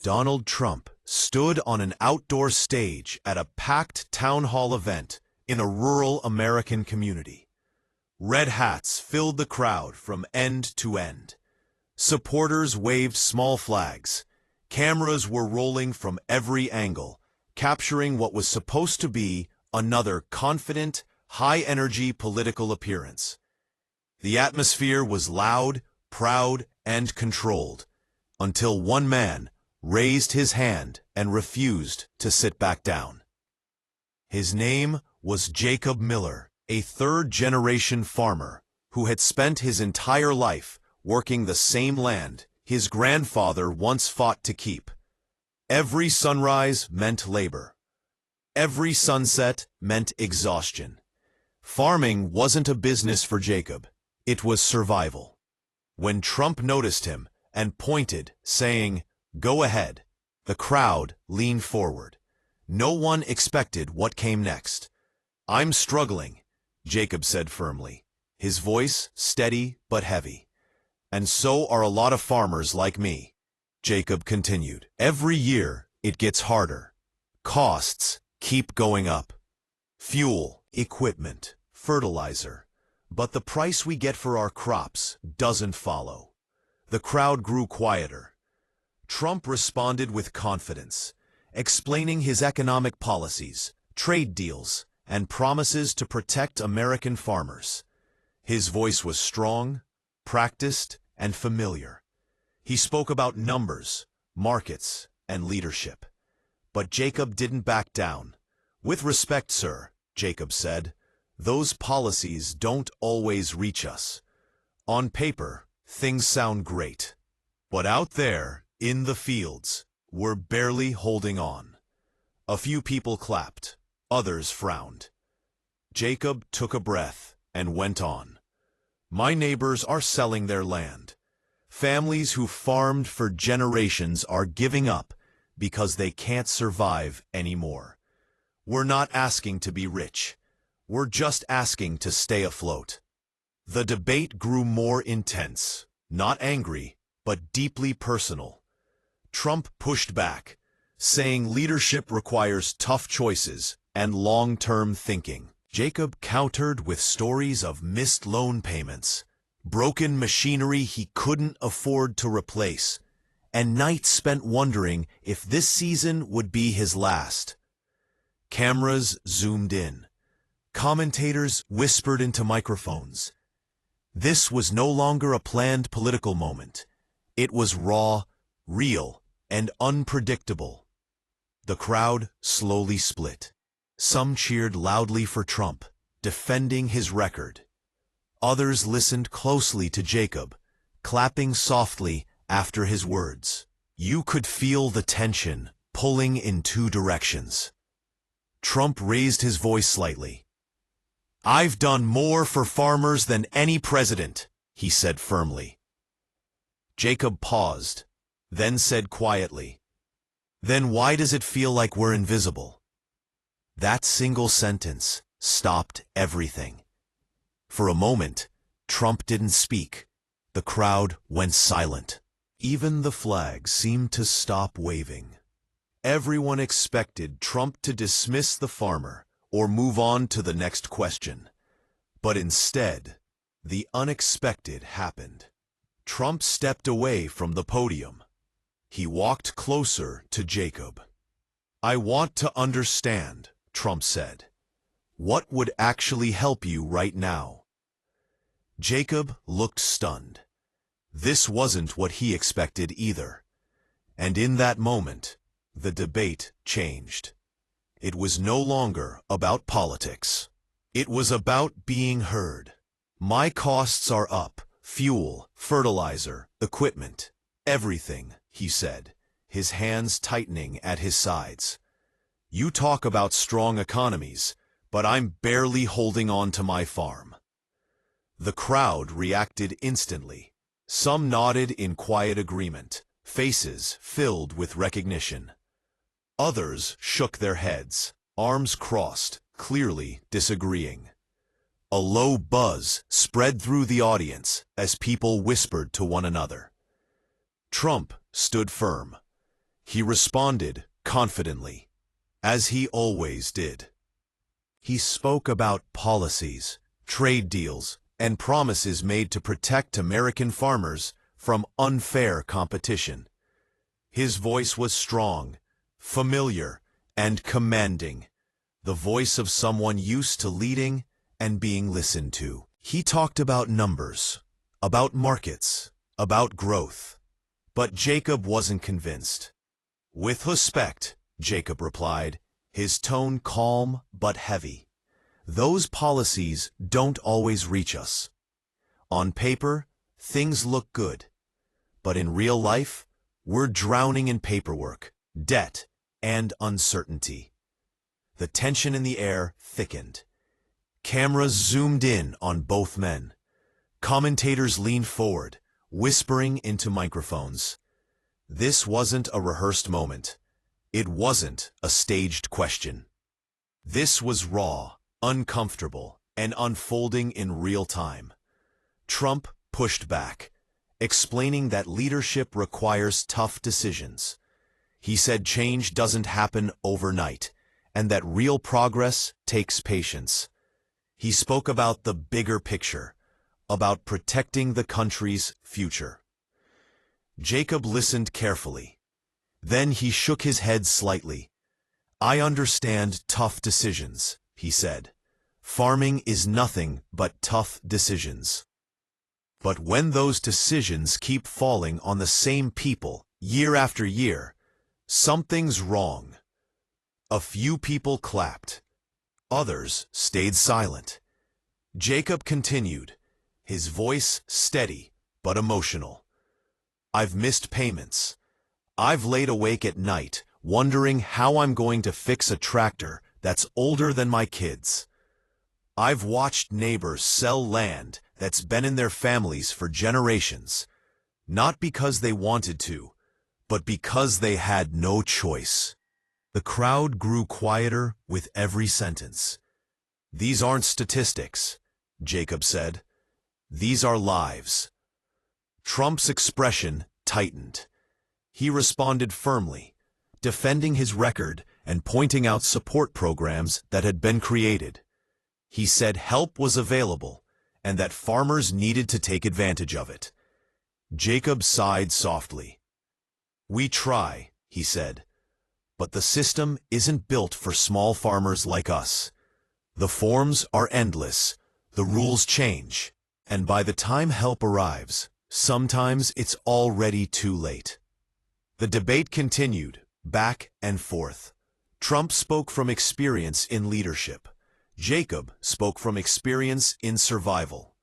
Donald Trump stood on an outdoor stage at a packed town hall event in a rural American community. Red hats filled the crowd from end to end. Supporters waved small flags. Cameras were rolling from every angle, capturing what was supposed to be another confident, high-energy political appearance. The atmosphere was loud, proud, and controlled, until one man raised his hand and refused to sit back down. His name was Jacob Miller, a third-generation farmer who had spent his entire life working the same land his grandfather once fought to keep. Every sunrise meant labor. Every sunset meant exhaustion. Farming wasn't a business for Jacob. It was survival. When Trump noticed him and pointed, saying, "Go ahead," the crowd leaned forward. No one expected what came next. "I'm struggling," Jacob said firmly, his voice steady but heavy. "And so are a lot of farmers like me," Jacob continued. "Every year, it gets harder. Costs keep going up. Fuel, equipment, fertilizer. But the price we get for our crops doesn't follow." The crowd grew quieter. Trump responded with confidence, explaining his economic policies, trade deals, and promises to protect American farmers. His voice was strong, practiced, and familiar. He spoke about numbers, markets, and leadership. But Jacob didn't back down. "With respect, sir," Jacob said, "those policies don't always reach us. On paper, things sound great. But out there, in the fields, we're barely holding on." A few people clapped. Others frowned. Jacob took a breath and went on. "My neighbors are selling their land. Families who farmed for generations are giving up because they can't survive anymore. We're not asking to be rich. We're just asking to stay afloat." The debate grew more intense, not angry, but deeply personal. Trump pushed back, saying leadership requires tough choices and long-term thinking. Jacob countered with stories of missed loan payments, broken machinery he couldn't afford to replace, and nights spent wondering if this season would be his last. Cameras zoomed in. Commentators whispered into microphones. This was no longer a planned political moment. It was raw, real, and unpredictable. The crowd slowly split. Some cheered loudly for Trump, defending his record. Others listened closely to Jacob, clapping softly after his words. You could feel the tension pulling in two directions. Trump raised his voice slightly. "I've done more for farmers than any president," he said firmly. Jacob paused, then said quietly, "Then why does it feel like we're invisible?" That single sentence stopped everything. For a moment, Trump didn't speak. The crowd went silent. Even the flag seemed to stop waving. Everyone expected Trump to dismiss the farmer or move on to the next question. But instead, the unexpected happened. Trump stepped away from the podium. He walked closer to Jacob. "I want to understand," Trump said. "What would actually help you right now?" Jacob looked stunned. This wasn't what he expected either. And in that moment, the debate changed. It was no longer about politics. It was about being heard. "My costs are up. Fuel, fertilizer, equipment, everything," he said, his hands tightening at his sides. "You talk about strong economies, but I'm barely holding on to my farm." The crowd reacted instantly. Some nodded in quiet agreement, faces filled with recognition. Others shook their heads, arms crossed, clearly disagreeing. A low buzz spread through the audience as people whispered to one another. Trump stood firm. He responded confidently, as he always did. He spoke about policies, trade deals, and promises made to protect American farmers from unfair competition. His voice was strong, familiar, and commanding, the voice of someone used to leading and being listened to. He talked about numbers, about markets, about growth. But Jacob wasn't convinced. "With respect," Jacob replied, his tone calm but heavy. "Those policies don't always reach us. On paper, things look good. But in real life, we're drowning in paperwork, debt, and uncertainty." The tension in the air thickened. Cameras zoomed in on both men. Commentators leaned forward, whispering into microphones. This wasn't a rehearsed moment. It wasn't a staged question. This was raw, uncomfortable, and unfolding in real time. Trump pushed back, explaining that leadership requires tough decisions. He said change doesn't happen overnight, and that real progress takes patience. He spoke about the bigger picture, about protecting the country's future. Jacob listened carefully. Then he shook his head slightly. "I understand tough decisions," he said. "Farming is nothing but tough decisions. But when those decisions keep falling on the same people year after year, something's wrong." A few people clapped. Others stayed silent. Jacob continued, his voice steady but emotional. "I've missed payments. I've laid awake at night, wondering how I'm going to fix a tractor that's older than my kids. I've watched neighbors sell land that's been in their families for generations, not because they wanted to, but because they had no choice." The crowd grew quieter with every sentence. "These aren't statistics," Jacob said. "These are lives." Trump's expression tightened. He responded firmly, defending his record and pointing out support programs that had been created. He said help was available and that farmers needed to take advantage of it. Jacob sighed softly. "We try," he said, "but the system isn't built for small farmers like us. The forms are endless, the rules change, and by the time help arrives, sometimes it's already too late." The debate continued, back and forth. Trump spoke from experience in leadership. Jacob spoke from experience in survival.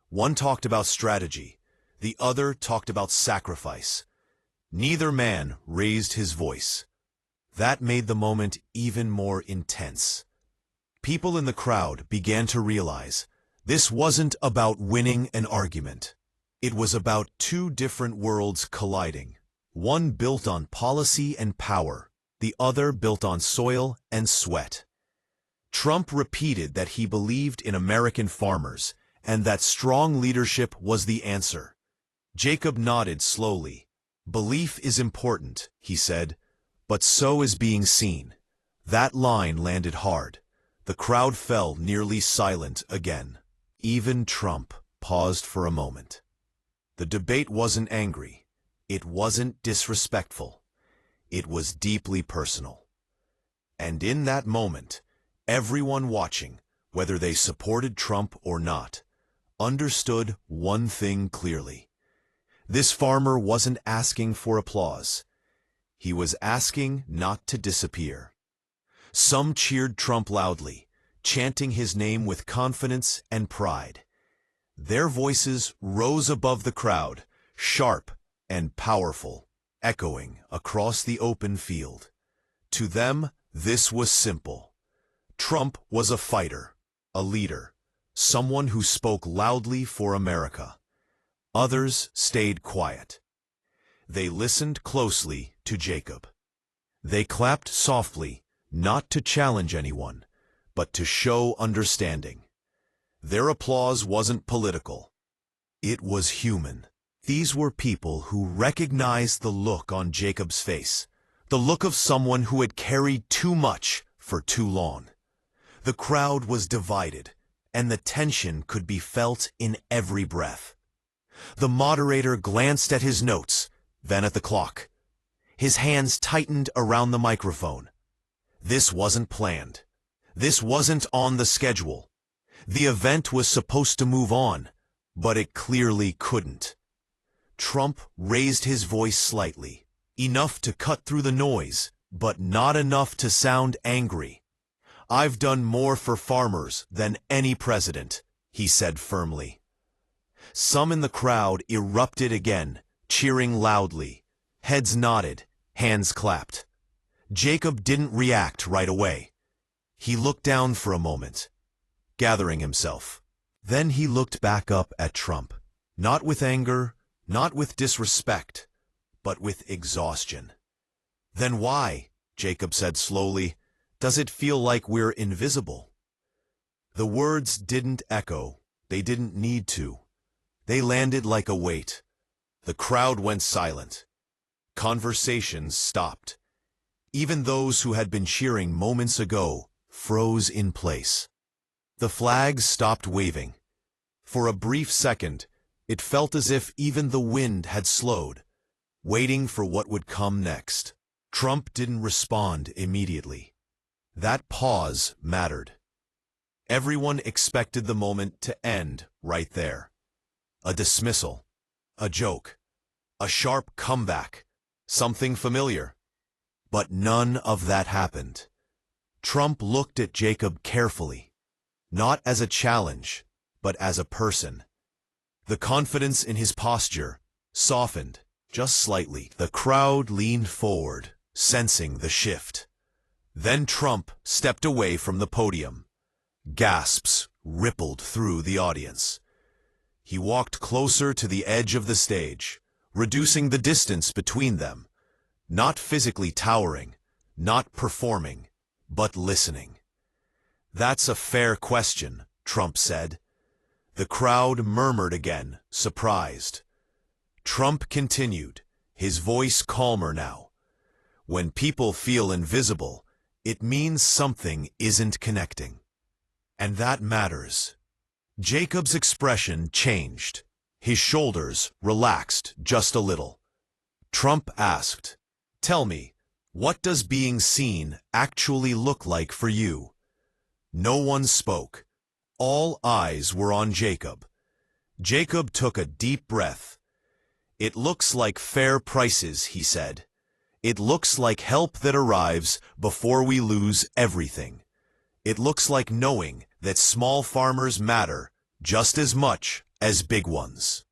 One talked about strategy, the other talked about sacrifice. Neither man raised his voice. That made the moment even more intense. People in the crowd began to realize this wasn't about winning an argument. It was about two different worlds colliding. One built on policy and power, the other built on soil and sweat. Trump repeated that he believed in American farmers and that strong leadership was the answer. Jacob nodded slowly. "Belief is important," he said, "but so is being seen." That line landed hard. The crowd fell nearly silent again. Even Trump paused for a moment. The debate wasn't angry. It wasn't disrespectful. It was deeply personal. And in that moment, everyone watching, whether they supported Trump or not, understood one thing clearly. This farmer wasn't asking for applause. He was asking not to disappear. Some cheered Trump loudly, chanting his name with confidence and pride. Their voices rose above the crowd, sharp and powerful, echoing across the open field. To them, this was simple. Trump was a fighter, a leader, someone who spoke loudly for America. Others stayed quiet. They listened closely to Jacob. They clapped softly, not to challenge anyone, but to show understanding. Their applause wasn't political. It was human. These were people who recognized the look on Jacob's face, the look of someone who had carried too much for too long. The crowd was divided, and the tension could be felt in every breath. The moderator glanced at his notes, then at the clock. His hands tightened around the microphone. This wasn't planned. This wasn't on the schedule. The event was supposed to move on, but it clearly couldn't. Trump raised his voice slightly, enough to cut through the noise, but not enough to sound angry. "I've done more for farmers than any president," he said firmly. Some in the crowd erupted again, cheering loudly. Heads nodded, hands clapped. Jacob didn't react right away. He looked down for a moment, gathering himself. Then he looked back up at Trump, not with anger, not with disrespect, but with exhaustion. "Then why," Jacob said slowly, "does it feel like we're invisible?" The words didn't echo. They didn't need to. They landed like a weight. The crowd went silent. Conversations stopped. Even those who had been cheering moments ago froze in place. The flags stopped waving. For a brief second, it felt as if even the wind had slowed, waiting for what would come next. Trump didn't respond immediately. That pause mattered. Everyone expected the moment to end right there. A dismissal, a joke, a sharp comeback, something familiar. But none of that happened. Trump looked at Jacob carefully, not as a challenge, but as a person. The confidence in his posture softened just slightly. The crowd leaned forward, sensing the shift. Then Trump stepped away from the podium. Gasps rippled through the audience. He walked closer to the edge of the stage, reducing the distance between them. Not physically towering, not performing, but listening. "That's a fair question," Trump said. The crowd murmured again, surprised. Trump continued, his voice calmer now. "When people feel invisible, it means something isn't connecting. And that matters." Jacob's expression changed. His shoulders relaxed just a little. Trump asked, "Tell me, what does being seen actually look like for you?" No one spoke. All eyes were on Jacob. Jacob took a deep breath. "It looks like fair prices," he said. "It looks like help that arrives before we lose everything. It looks like knowing that small farmers matter just as much as big ones."